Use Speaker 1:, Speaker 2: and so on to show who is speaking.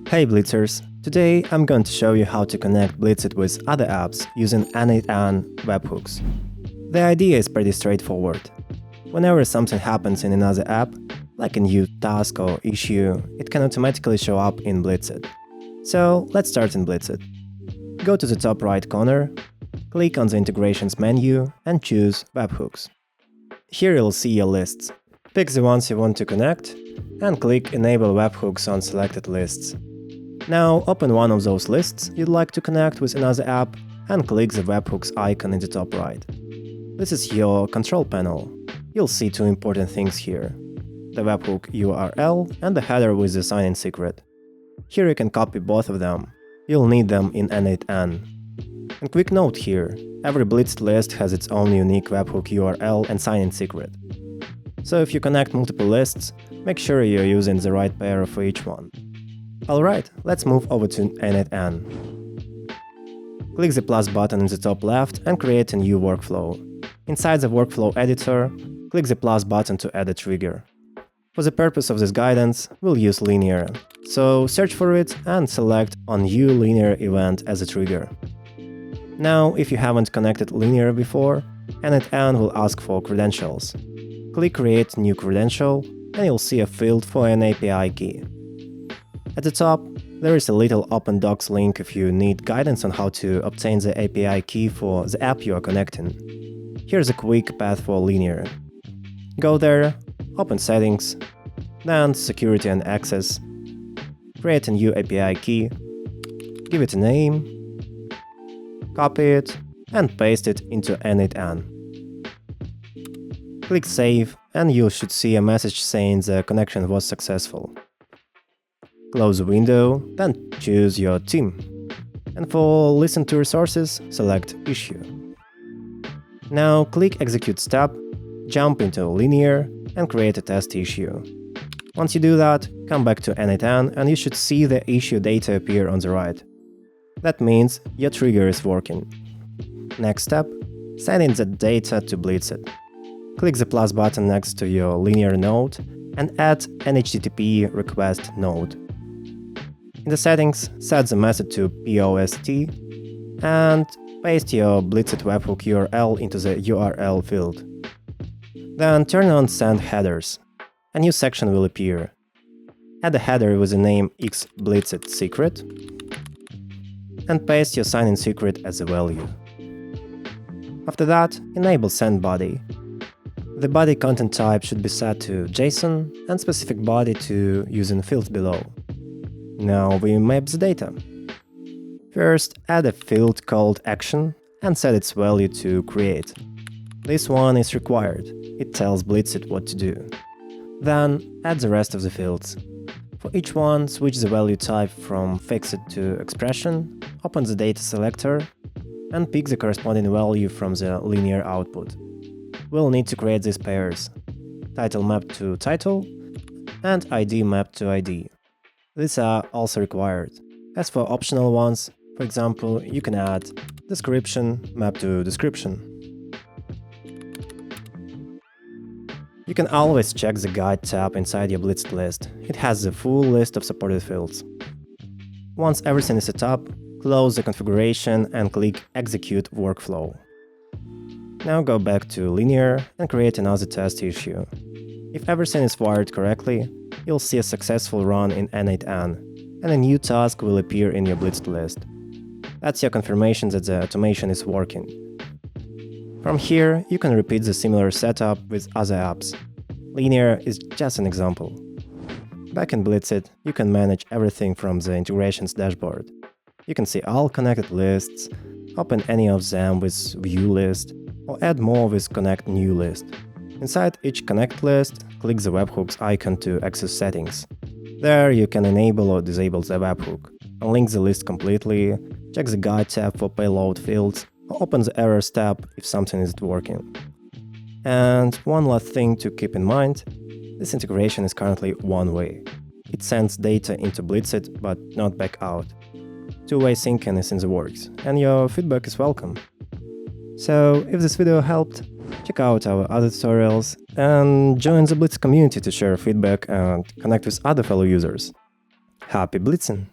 Speaker 1: Hey Blitzers! Today I'm going to show you how to connect Blitzit with other apps using n8n webhooks. The idea is pretty straightforward. Whenever something happens in another app, like a new task or issue, it can automatically show up in Blitzit. So let's start in Blitzit. Go to the top right corner, click on the Integrations menu and choose Webhooks. Here you'll see your lists. Pick the ones you want to connect and click Enable Webhooks on selected lists. Now open one of those lists you'd like to connect with another app and click the webhooks icon in the top right. This is your control panel. You'll see two important things here: the webhook URL and the header with the sign-in secret. Here you can copy both of them. You'll need them in n8n. And quick note here, every Blitzit list has its own unique webhook URL and sign-in secret. So if you connect multiple lists, make sure you're using the right pair for each one. Alright, let's move over to n8n. Click the plus button in the top left and create a new workflow. Inside the workflow editor, click the plus button to add a trigger. For the purpose of this guidance, we'll use linear, so search for it and select on New Linear Event as a trigger. Now, if you haven't connected linear before, n8n will ask for credentials. Click Create New Credential and you'll see a field for an API key. At the top, there is a little Open Docs link if you need guidance on how to obtain the API key for the app you are connecting. Here's a quick path for linear. Go there, open Settings, then Security and Access, create a new API key, give it a name, copy it, and paste it into n8n. Click Save, and you should see a message saying the connection was successful. Close the window, then choose your theme. And for Listen to Resources, select Issue. Now click Execute step, jump into Linear, and create a test issue. Once you do that, come back to n8n and you should see the issue data appear on the right. That means your trigger is working. Next step, send in the data to Blitzit. Click the plus button next to your linear node and add an HTTP request node. In the settings, set the method to POST and paste your Blitzit webhook URL into the URL field. Then turn on Send Headers. A new section will appear. Add a header with the name xBlitzitSecret and paste your sign-in secret as a value. After that, enable Send Body. The body content type should be set to JSON and specific body to using fields below. Now we map the data. First, add a field called Action and set its value to Create. This one is required. It tells Blitzit what to do. Then, add the rest of the fields. For each one, switch the value type from Fixed to Expression, open the data selector, and pick the corresponding value from the linear output. We'll need to create these pairs: title mapped to title and ID mapped to ID. These are also required. As for optional ones, for example, you can add description mapped to description. You can always check the Guide tab inside your Blitzit list. It has the full list of supported fields. Once everything is set up, close the configuration and click Execute Workflow. Now go back to Linear and create another test issue. If everything is wired correctly, you'll see a successful run in n8n, and a new task will appear in your Blitzit list. That's your confirmation that the automation is working. From here, you can repeat the similar setup with other apps. Linear is just an example. Back in Blitzit, you can manage everything from the integrations dashboard. You can see all connected lists, open any of them with View List, or add more with Connect New List. Inside each Connect list, click the webhooks icon to access settings. There you can enable or disable the webhook, unlink the list completely, check the Guide tab for payload fields, or open the Errors tab if something isn't working. And one last thing to keep in mind, this integration is currently one-way. It sends data into Blitzit, but not back out. Two-way syncing is in the works, and your feedback is welcome. So, if this video helped, check out our other tutorials and join the Blitzit community to share feedback and connect with other fellow users. Happy Blitzing!